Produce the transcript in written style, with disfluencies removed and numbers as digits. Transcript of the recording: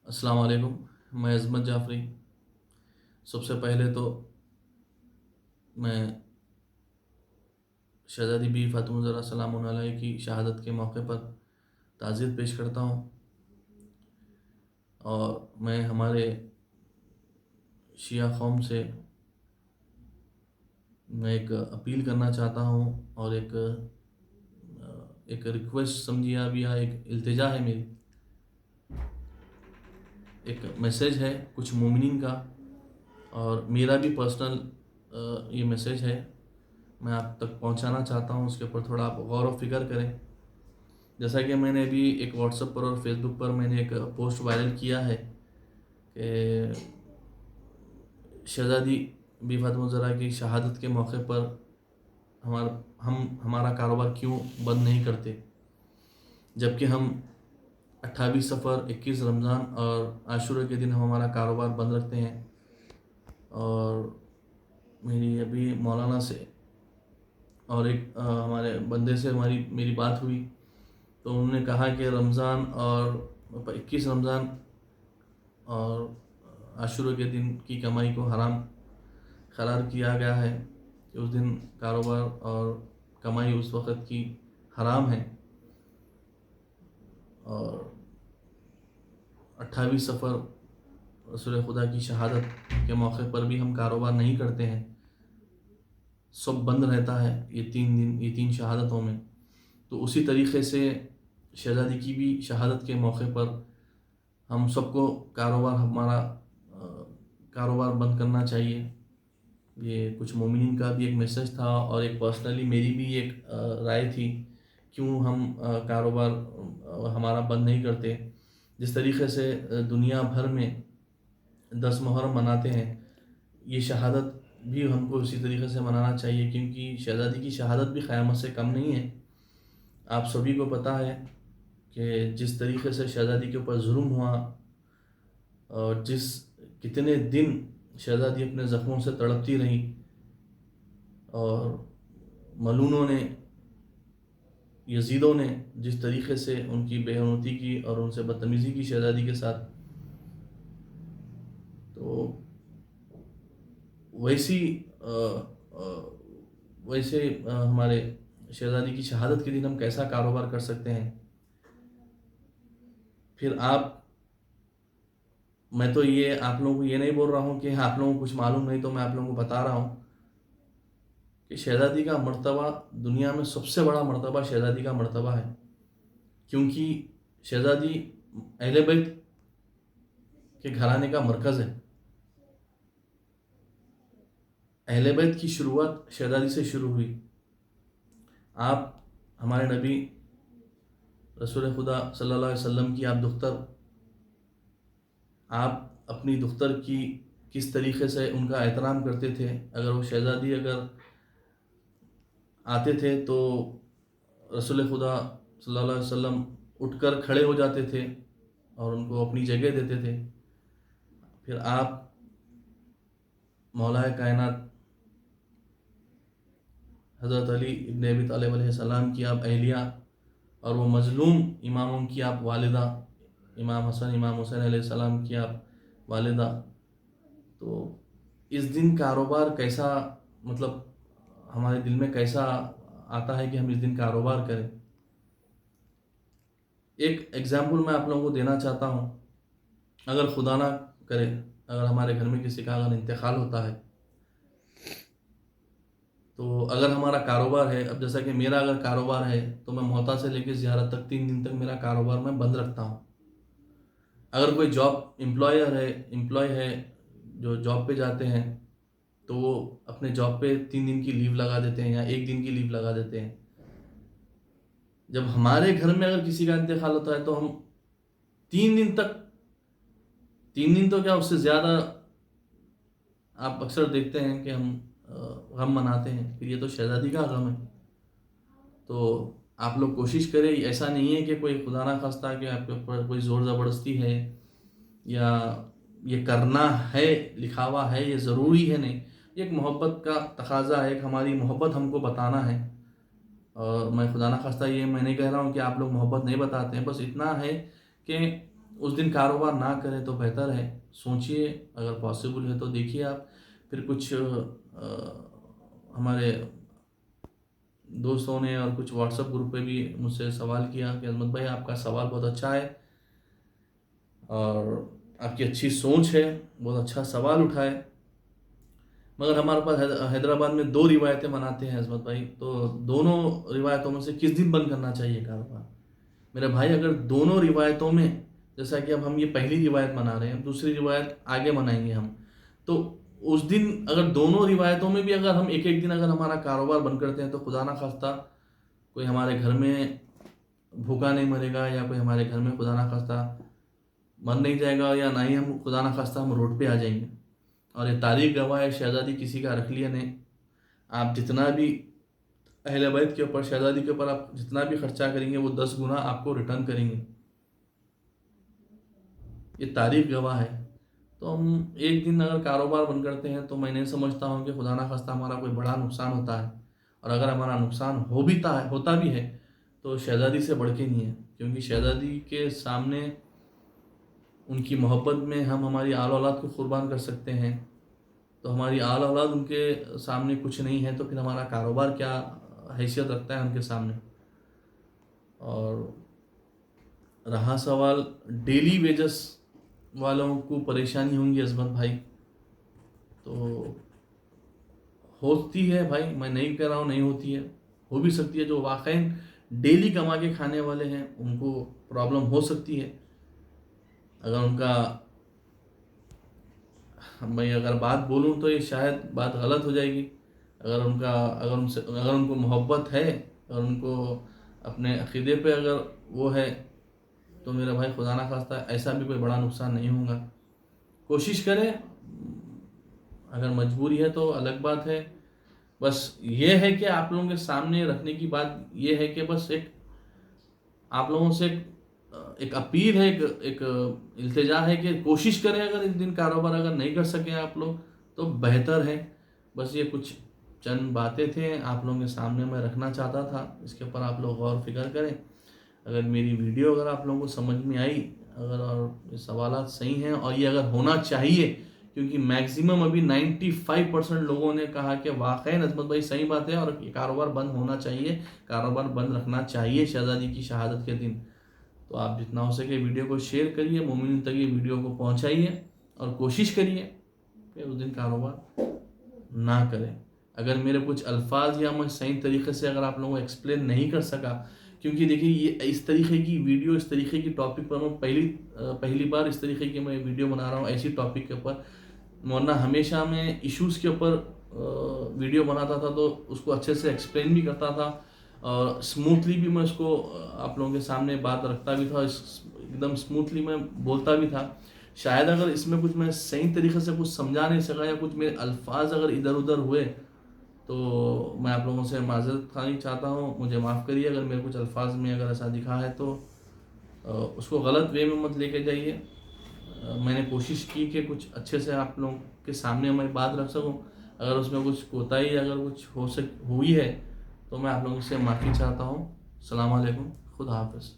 السلام علیکم. میں عظمت جعفری. سب سے پہلے تو میں شہزادی بی فاطمہ الزہرا سلام علیہ کی شہادت کے موقع پر تعزیت پیش کرتا ہوں، اور میں ہمارے شیعہ قوم سے میں ایک اپیل کرنا چاہتا ہوں، اور ایک ریکویسٹ سمجھیے آپ، یا ایک التجا ہے میری، ایک میسیج ہے کچھ مومنین کا، اور میرا بھی پرسنل یہ میسیج ہے، میں آپ تک پہنچانا چاہتا ہوں. اس کے اوپر تھوڑا آپ غور و فکر کریں. جیسا کہ میں نے ابھی ایک واٹس ایپ پر اور فیس بک پر میں نے ایک پوسٹ وائرل کیا ہے کہ شہزادی بی فاطمہ الزہرا کی شہادت کے موقع پر ہمارا کاروبار کیوں بند نہیں کرتے، جبکہ ہم 28 صفر، 21 رمضان اور عاشورہ کے دن ہم ہمارا کاروبار بند رکھتے ہیں. اور میری ابھی مولانا سے اور ایک ہمارے بندے سے میری بات ہوئی، تو انہوں نے کہا کہ رمضان اور 21 رمضان اور عاشورہ کے دن کی کمائی کو حرام قرار کیا گیا ہے، کہ اس دن کاروبار اور کمائی اس وقت کی حرام ہے. اور 28 صفر رسول خدا کی شہادت کے موقع پر بھی ہم کاروبار نہیں کرتے ہیں، سب بند رہتا ہے یہ 3 دن، یہ 3 شہادتوں میں. تو اسی طریقے سے شہزادی کی بھی شہادت کے موقع پر ہم سب کو ہمارا کاروبار بند کرنا چاہیے. یہ کچھ مومنین کا بھی ایک میسیج تھا، اور ایک پرسنلی میری بھی ایک رائے تھی، کیوں ہم کاروبار ہمارا بند نہیں کرتے. جس طریقے سے دنیا بھر میں 10 محرم مناتے ہیں، یہ شہادت بھی ہم کو اسی طریقے سے منانا چاہیے، کیونکہ شہزادی کی شہادت بھی قیامت سے کم نہیں ہے. آپ سبھی کو پتہ ہے کہ جس طریقے سے شہزادی کے اوپر ظلم ہوا، اور کتنے دن شہزادی اپنے زخموں سے تڑپتی رہی، اور ملونوں نے، یزیدوں نے جس طریقے سے ان کی بے حرمتی کی اور ان سے بدتمیزی کی شہزادی کے ساتھ، تو ویسے ہمارے شہزادی کی شہادت کے دن ہم کیسا کاروبار کر سکتے ہیں. پھر میں تو یہ آپ لوگوں کو یہ نہیں بول رہا ہوں کہ آپ لوگوں کو کچھ معلوم نہیں، تو میں آپ لوگوں کو بتا رہا ہوں کہ شہزادی کا مرتبہ دنیا میں سب سے بڑا مرتبہ شہزادی کا مرتبہ ہے، کیونکہ شہزادی اہل بیت کے گھرانے کا مرکز ہے. اہل بیت کی شروعات شہزادی سے شروع ہوئی. آپ ہمارے نبی رسول خدا صلی اللہ علیہ وسلم کی آپ دختر، آپ اپنی دختر کی کس طریقے سے ان کا احترام کرتے تھے. اگر وہ شہزادی آتے تھے تو رسول خدا صلی اللہ علیہ وسلم اٹھ کر کھڑے ہو جاتے تھے اور ان کو اپنی جگہ دیتے تھے. پھر آپ مولا کائنات حضرت علی ابن ابی طالب علیہ السلام کی آپ اہلیہ، اور وہ مظلوم اماموں کی آپ والدہ، امام حسن، امام حسین علیہ السلام کی آپ والدہ. تو اس دن کاروبار کیسا، مطلب ہمارے دل میں کیسا آتا ہے کہ ہم اس دن کاروبار کریں. ایک ایگزامپل میں آپ لوگوں کو دینا چاہتا ہوں. اگر خدا نہ کرے، اگر ہمارے گھر میں کسی کا اگر انتقال ہوتا ہے، تو اگر ہمارا کاروبار ہے، اب جیسا کہ میرا اگر کاروبار ہے، تو میں موتا سے لے کے زیارت تک 3 دن تک میرا کاروبار میں بند رکھتا ہوں. اگر کوئی امپلائی ہے جو جاب پہ جاتے ہیں، تو وہ اپنے جاب پہ 3 دن کی لیو لگا دیتے ہیں، یا 1 دن کی لیو لگا دیتے ہیں. جب ہمارے گھر میں اگر کسی کا انتقال ہوتا ہے، تو ہم 3 دن تک، 3 دن تو کیا اس سے زیادہ آپ اکثر دیکھتے ہیں کہ ہم غم مناتے ہیں. پھر یہ تو شہزادی کا غم ہے. تو آپ لوگ کوشش کریں. ایسا نہیں ہے کہ کوئی خدا نہ خواستہ کہ آپ کے اوپر کوئی زور زبردستی ہے، یا یہ کرنا ہے، لکھا ہوا ہے، یہ ضروری ہے. نہیں، یہ ایک محبت کا تقاضا ہے، ایک ہماری محبت ہم کو بتانا ہے. اور میں خدا نہ خواستہ یہ میں نہیں کہہ رہا ہوں کہ آپ لوگ محبت نہیں بتاتے ہیں، بس اتنا ہے کہ اس دن کاروبار نہ کریں تو بہتر ہے. سوچیے، اگر پاسبل ہے تو دیکھیے آپ. پھر کچھ ہمارے دوستوں نے اور کچھ واٹس ایپ گروپ پہ بھی مجھ سے سوال کیا کہ عظمت بھائی آپ کا سوال بہت اچھا ہے اور آپ کی اچھی سوچ ہے، بہت اچھا سوال اٹھائے، مگر ہمارے پاس حیدرآباد میں 2 روایتیں مناتے ہیں عظمت بھائی، تو دونوں روایتوں میں سے کس دن بند کرنا چاہیے کاروبار؟ میرے بھائی اگر دونوں روایتوں میں، جیسا کہ اب ہم یہ پہلی روایت منا رہے ہیں، دوسری روایت آگے منائیں گے ہم، تو اس دن اگر دونوں روایتوں میں بھی اگر ہم ایک ایک دن اگر ہمارا کاروبار بند کرتے ہیں تو خدا نہ خواستہ کوئی ہمارے گھر میں بھوکا نہیں مرے گا، یا کوئی ہمارے گھر میں خدا نہ خواستہ مر نہیں جائے گا، یا نہ ہی ہم خدا نہ خواستہ ہم روڈ پہ آ جائیں گے. اور یہ تاریخ گواہ ہے، شہزادی کسی کا رکھ لیا نہیں. آپ جتنا بھی اہل بیت کے اوپر، شہزادی کے اوپر آپ جتنا بھی خرچہ کریں گے وہ 10 گنا آپ کو ریٹرن کریں گے. یہ تاریخ گواہ ہے. تو ہم ایک دن اگر کاروبار بند کرتے ہیں تو میں نہیں سمجھتا ہوں کہ خدا نہ خواستہ ہمارا کوئی بڑا نقصان ہوتا ہے. اور اگر ہمارا نقصان ہوتا بھی ہے تو شہزادی سے بڑھ کے نہیں ہے، کیونکہ شہزادی کے سامنے ان کی محبت میں ہم ہماری آل اولاد کو قربان کر سکتے ہیں. تو ہماری آل اولاد ان کے سامنے کچھ نہیں ہے، تو پھر ہمارا کاروبار کیا حیثیت رکھتا ہے ان کے سامنے. اور رہا سوال ڈیلی ویجز والوں کو پریشانی ہوں گی عظمت بھائی، تو ہوتی ہے بھائی، میں نہیں کہہ رہا ہوں نہیں ہوتی ہے، ہو بھی سکتی ہے. جو واقعی ڈیلی کما کے کھانے والے ہیں ان کو پرابلم ہو سکتی ہے. اگر ان کا میں اگر بات بولوں تو یہ شاید بات غلط ہو جائے گی. اگر ان کو محبت ہے، اگر ان کو اپنے عقیدے پہ اگر وہ ہے، تو میرا بھائی خدا نہ خواستہ ایسا بھی کوئی بڑا نقصان نہیں ہوگا. کوشش کریں، اگر مجبوری ہے تو الگ بات ہے. بس یہ ہے کہ آپ لوگوں کے سامنے رکھنے کی بات یہ ہے کہ بس آپ لوگوں سے ایک اپیل ہے، ایک التجا ہے کہ کوشش کریں. اگر اس دن کاروبار اگر نہیں کر سکیں آپ لوگ تو بہتر ہے. بس یہ کچھ چند باتیں تھے آپ لوگوں کے سامنے میں رکھنا چاہتا تھا، اس کے اوپر آپ لوگ غور فکر کریں. اگر میری ویڈیو اگر آپ لوگوں کو سمجھ میں آئی، اگر اور یہ سوالات صحیح ہیں اور یہ اگر ہونا چاہیے، کیونکہ میکسیمم ابھی 95% لوگوں نے کہا کہ واقعی عظمت بھائی صحیح بات ہے اور یہ کاروبار بند ہونا چاہیے، کاروبار بند رکھنا چاہیے شہزادی کی شہادت کے دن. تو آپ جتنا ہو سکے ویڈیو کو شیئر کریے، مومنین تک یہ ویڈیو کو پہنچائیے اور کوشش کریے کہ اس دن کاروبار نہ کریں. اگر میرے کچھ الفاظ یا میں صحیح طریقے سے اگر آپ لوگوں کو ایکسپلین نہیں کر سکا، کیونکہ دیکھیے یہ اس طریقے کی ویڈیو، اس طریقے کی ٹاپک پر میں پہلی بار اس طریقے کی میں ویڈیو بنا رہا ہوں ایسی ٹاپک کے اوپر. ورنہ ہمیشہ میں ایشوز کے اوپر ویڈیو بناتا تھا تو اس کو اچھے سے ایکسپلین بھی کرتا تھا اور اسموتھلی بھی میں اس کو آپ لوگوں کے سامنے بات رکھتا بھی تھا، ایک دم اسموتھلی میں بولتا بھی تھا. شاید اگر اس میں کچھ میں صحیح طریقے سے کچھ سمجھا نہیں سکا یا کچھ میرے الفاظ اگر ادھر ادھر ہوئے تو میں آپ لوگوں سے معذرت خواہی چاہتا ہوں، مجھے معاف کریے. اگر میرے کچھ الفاظ میں اگر ایسا دکھا ہے تو اس کو غلط وے میں مت لے کے جائیے. میں نے کوشش کی کہ کچھ اچھے سے آپ لوگوں کے سامنے میں بات رکھ سکوں. اگر اس میں کچھ کوتاہی اگر کچھ ہوئی ہے تو میں آپ لوگوں سے معافی چاہتا ہوں. السلام علیکم، خدا حافظ.